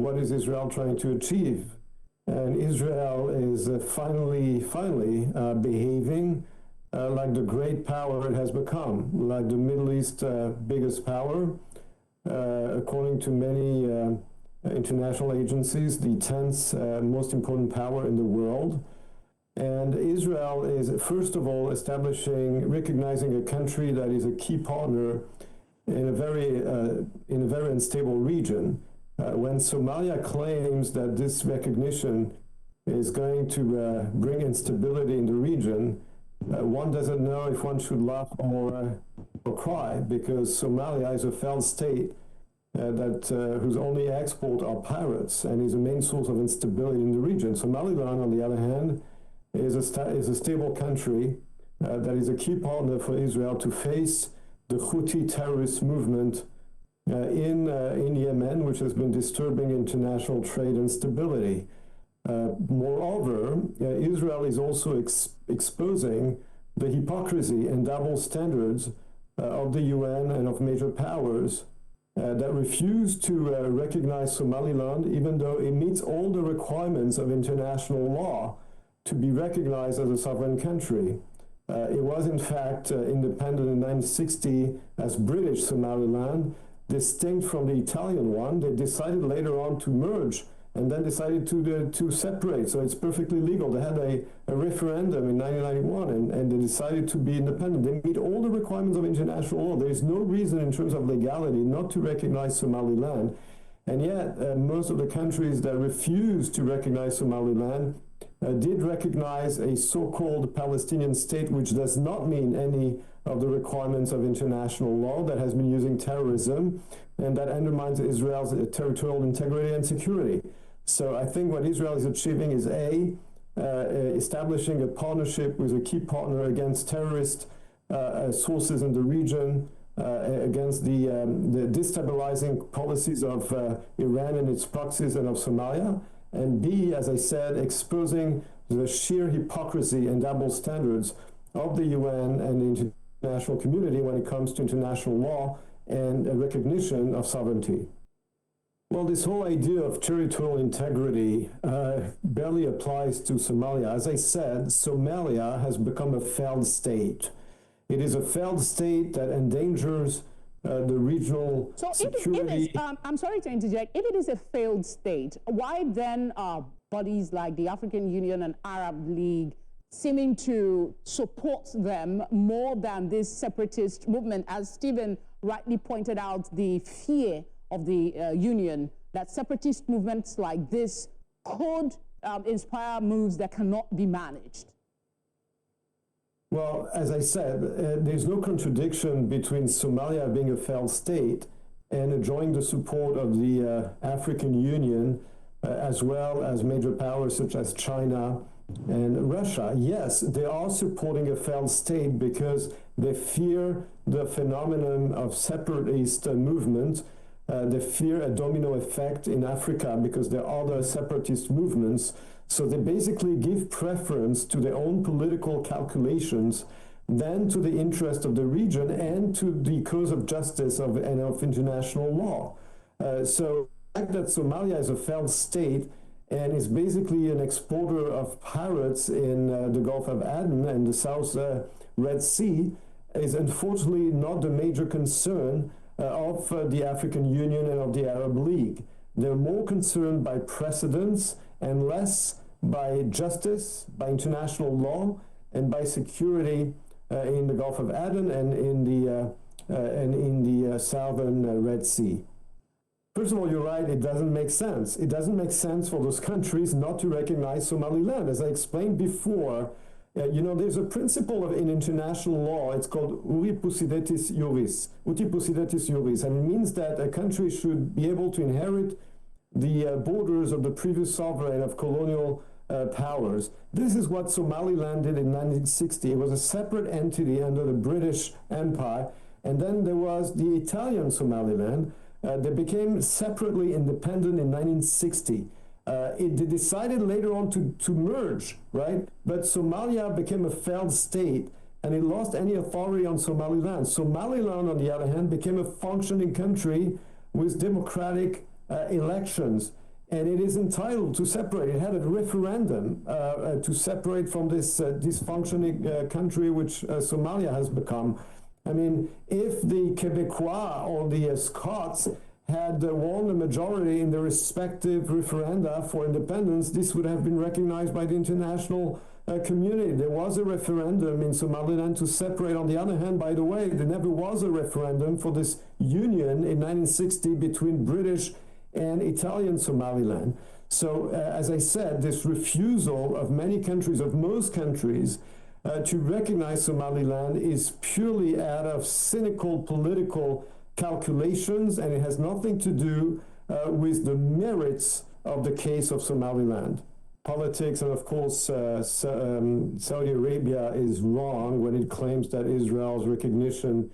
what is Israel trying to achieve? And Israel is finally behaving like the great power it has become, like the Middle East biggest power, according to many international agencies, the 10th most important power in the world. And Israel is, first of all, recognizing a country that is a key partner in a very unstable region. When Somalia claims that this recognition is going to bring instability in the region, one doesn't know if one should laugh or cry, because Somalia is a failed state whose only export are pirates and is a main source of instability in the region. Somaliland, on the other hand, is a stable country that is a key partner for Israel to face the Houthi terrorist movement in Yemen, which has been disturbing international trade and stability. Moreover, Israel is also exposing the hypocrisy and double standards of the UN and of major powers that refuse to recognize Somaliland, even though it meets all the requirements of international law to be recognized as a sovereign country. It was, in fact, independent in 1960 as British Somaliland, distinct from the Italian one. They decided later on to merge and then decided to separate. So it's perfectly legal. They had a referendum in 1991 and they decided to be independent. They meet all the requirements of international law. There is no reason in terms of legality not to recognize Somaliland. And yet, most of the countries that refused to recognize Somaliland did recognize a so-called Palestinian state, which does not mean any of the requirements of international law, that has been using terrorism and that undermines Israel's territorial integrity and security. So I think what Israel is achieving is establishing a partnership with a key partner against terrorist sources in the region, against the destabilizing policies of Iran and its proxies and of Somalia, and B, as I said, exposing the sheer hypocrisy and double standards of the UN and the international community when it comes to international law and a recognition of sovereignty. Well, this whole idea of territorial integrity barely applies to Somalia. As I said, Somalia has become a failed state. It is a failed state that endangers the regional security. I'm sorry to interject. If it is a failed state, why then are bodies like the African Union and Arab League seeming to support them more than this separatist movement? As Stephen rightly pointed out, the fear of the Union that separatist movements like this could inspire moves that cannot be managed. Well, as I said, there's no contradiction between Somalia being a failed state and enjoying the support of the African Union, as well as major powers such as China and Russia. Yes, they are supporting a failed state because they fear the phenomenon of separatist movement. They fear a domino effect in Africa because there are other separatist movements. So they basically give preference to their own political calculations than to the interest of the region and to the cause of justice and of international law. So the fact that Somalia is a failed state and is basically an exporter of pirates in the Gulf of Aden and the South Red Sea is unfortunately not the major concern of the African Union and of the Arab League. They're more concerned by precedents and less by justice, by international law, and by security in the Gulf of Aden and in the southern Red Sea. First of all, you're right, it doesn't make sense. It doesn't make sense for those countries not to recognize Somaliland. As I explained before, there's a principle in international law. It's called uti possidetis juris, and it means that a country should be able to inherit the borders of the previous sovereign of colonial powers. This is what Somaliland did in 1960. It was a separate entity under the British Empire, and then there was the Italian Somaliland. They became separately independent in 1960. They decided later on to merge, right? But Somalia became a failed state, and it lost any authority on Somaliland. Somaliland, on the other hand, became a functioning country with democratic elections. and it is entitled to separate. It had a referendum to separate from this dysfunctioning country which Somalia has become. I mean, if the Quebecois or the Scots had won the majority in their respective referenda for independence, this would have been recognized by the international community. There was a referendum in Somaliland to separate. On the other hand, by the way, there never was a referendum for this union in 1960 between British and Italian Somaliland. So, as I said, this refusal of many countries, of most countries, to recognize Somaliland is purely out of cynical political calculations, and it has nothing to do with the merits of the case of Somaliland. Politics, and of course, Saudi Arabia is wrong when it claims that Israel's recognition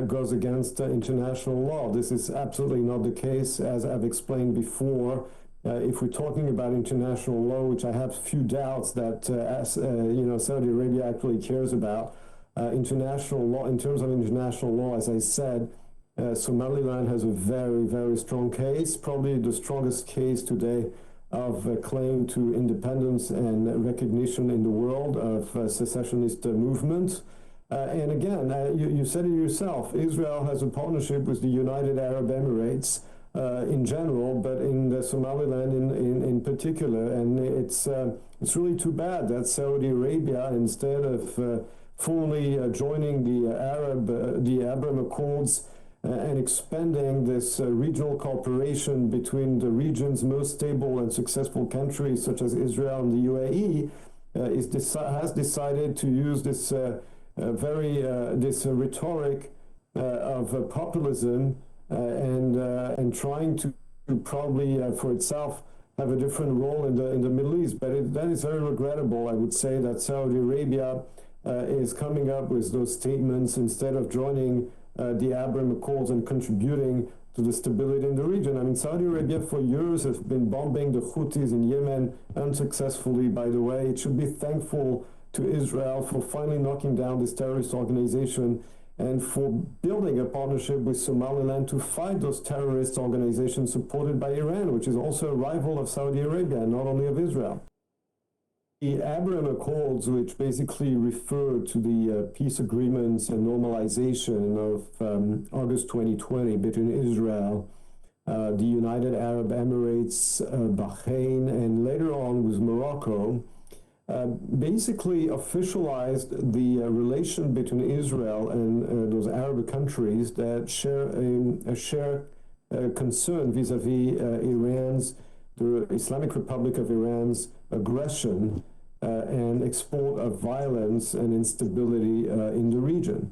goes against international law. This is absolutely not the case, as I've explained before. If we're talking about international law, which I have few doubts that Saudi Arabia actually cares about, international law, in terms of international law, as I said, Somaliland has a very, very strong case, probably the strongest case today of claim to independence and recognition in the world of secessionist movement. And again, you said it yourself, Israel has a partnership with the United Arab Emirates in general, but in Somaliland in particular. And it's really too bad that Saudi Arabia, instead of fully joining the Abraham Accords and expanding this regional cooperation between the region's most stable and successful countries, such as Israel and the UAE, has decided to use this this rhetoric of populism and trying to probably for itself have a different role in the Middle East. But that is very regrettable. I would say that Saudi Arabia is coming up with those statements instead of joining the Abraham Accords and contributing to the stability in the region. I mean, Saudi Arabia for years has been bombing the Houthis in Yemen unsuccessfully, by the way. It should be thankful to Israel for finally knocking down this terrorist organization and for building a partnership with Somaliland to fight those terrorist organizations supported by Iran, which is also a rival of Saudi Arabia, and not only of Israel. The Abraham Accords, which basically refer to the peace agreements and normalization of August 2020 between Israel, the United Arab Emirates, Bahrain, and later on with Morocco, basically officialized the relation between Israel and those Arab countries that share a shared concern vis-a-vis Iran's, the Islamic Republic of Iran's aggression and export of violence and instability in the region.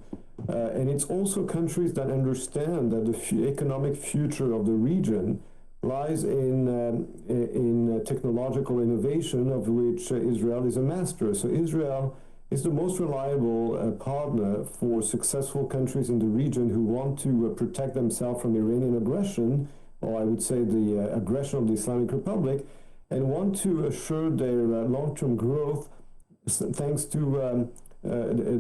And it's also countries that understand that the economic future of the region lies in technological innovation, of which Israel is a master. So Israel is the most reliable partner for successful countries in the region who want to protect themselves from Iranian aggression, or I would say the aggression of the Islamic Republic, and want to assure their long-term growth thanks to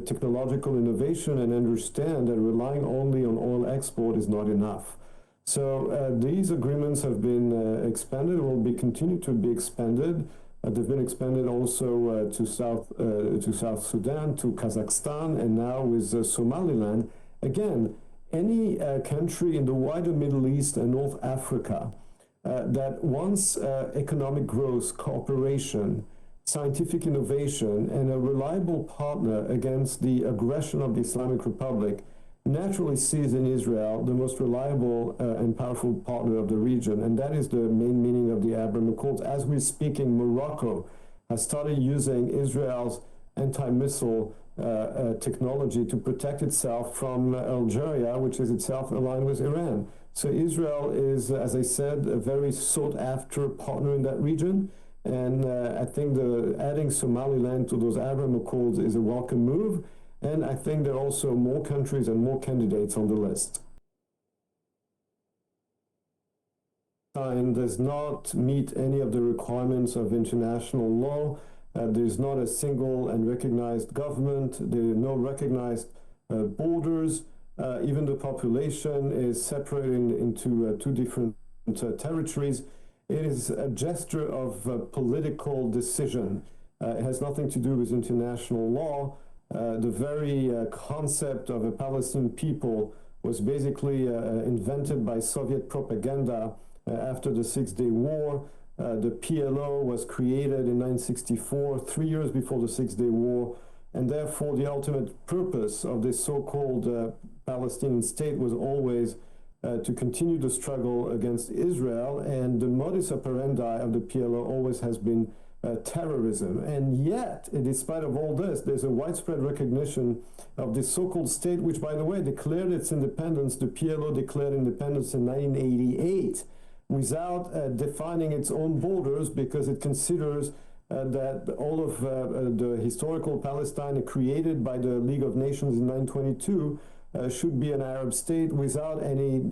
technological innovation, and understand that relying only on oil export is not enough. So these agreements have been expanded, will be continue to be expanded. They've been expanded also to South Sudan, to Kazakhstan, and now with Somaliland. Again, any country in the wider Middle East and North Africa that wants economic growth, cooperation, scientific innovation, and a reliable partner against the aggression of the Islamic Republic naturally sees in Israel the most reliable and powerful partner of the region. And that is the main meaning of the Abraham Accords. As we're speaking, Morocco has started using Israel's anti-missile technology to protect itself from Algeria, which is itself aligned with Iran. So Israel is, as I said, a very sought-after partner in that region. And I think adding Somaliland to those Abraham Accords is a welcome move. And I think there are also more countries and more candidates on the list. Does not meet any of the requirements of international law. There's not a single and recognized government. There are no recognized borders. Even the population is separated into two different territories. It is a gesture of political decision. It has nothing to do with international law. The very concept of a Palestinian people was basically invented by Soviet propaganda after the Six-Day War. The PLO was created in 1964, 3 years before the Six-Day War, and therefore the ultimate purpose of this so-called Palestinian state was always to continue the struggle against Israel, and the modus operandi of the PLO always has been terrorism. And yet, despite of all this, there's a widespread recognition of this so-called state, which, by the way, declared its independence. The PLO declared independence in 1988 without defining its own borders, because it considers that all of the historical Palestine created by the League of Nations in 1922 should be an Arab state without any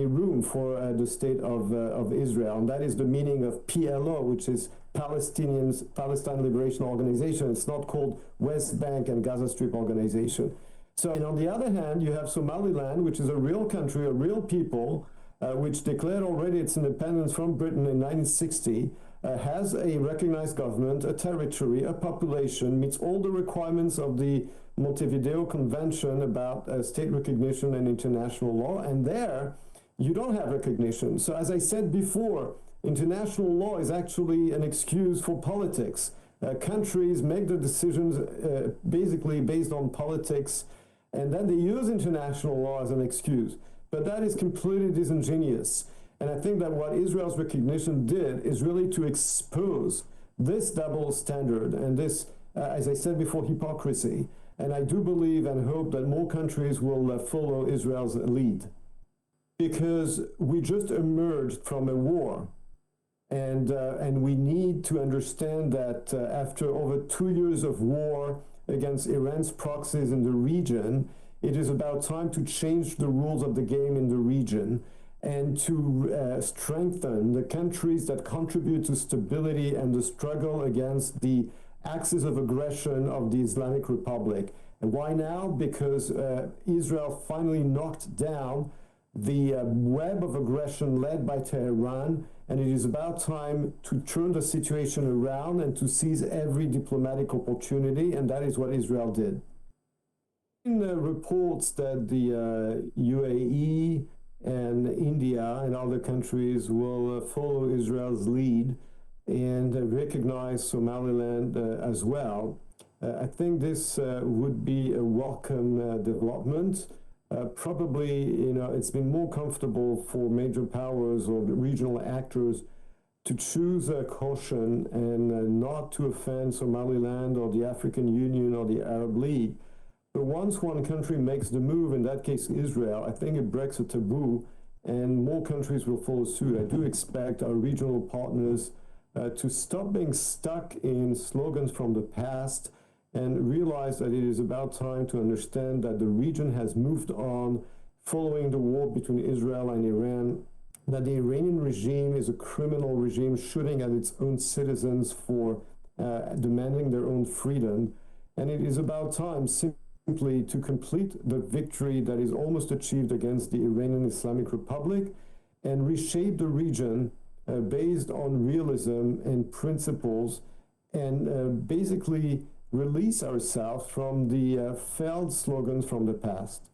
room for the state of Israel. And that is the meaning of PLO, which is Palestine Liberation Organization. It's not called West Bank and Gaza Strip Organization. So, and on the other hand, you have Somaliland, which is a real country, a real people, which declared already its independence from Britain in 1960, has a recognized government, a territory, a population, meets all the requirements of the Montevideo Convention about state recognition and international law, and there you don't have recognition. So as I said before, international law is actually an excuse for politics. Countries make their decisions basically based on politics, and then they use international law as an excuse. But that is completely disingenuous. And I think that what Israel's recognition did is really to expose this double standard and this, as I said before, hypocrisy. And I do believe and hope that more countries will follow Israel's lead, because we just emerged from a war. And we need to understand that after over 2 years of war against Iran's proxies in the region, it is about time to change the rules of the game in the region and to strengthen the countries that contribute to stability and the struggle against the axis of aggression of the Islamic Republic. And why now? Because Israel finally knocked down the web of aggression led by Tehran, and it is about time to turn the situation around and to seize every diplomatic opportunity, and that is what Israel did. In the reports that the UAE and India and other countries will follow Israel's lead and recognize Somaliland as well, I think this would be a welcome development. Probably, it's been more comfortable for major powers or regional actors to choose caution and not to offend Somaliland or the African Union or the Arab League. But once one country makes the move, in that case Israel, I think it breaks a taboo and more countries will follow suit. I do expect our regional partners to stop being stuck in slogans from the past and realize that it is about time to understand that the region has moved on following the war between Israel and Iran, that the Iranian regime is a criminal regime shooting at its own citizens for demanding their own freedom, and it is about time simply to complete the victory that is almost achieved against the Iranian Islamic Republic and reshape the region based on realism and principles, and basically release ourselves from the failed slogans from the past.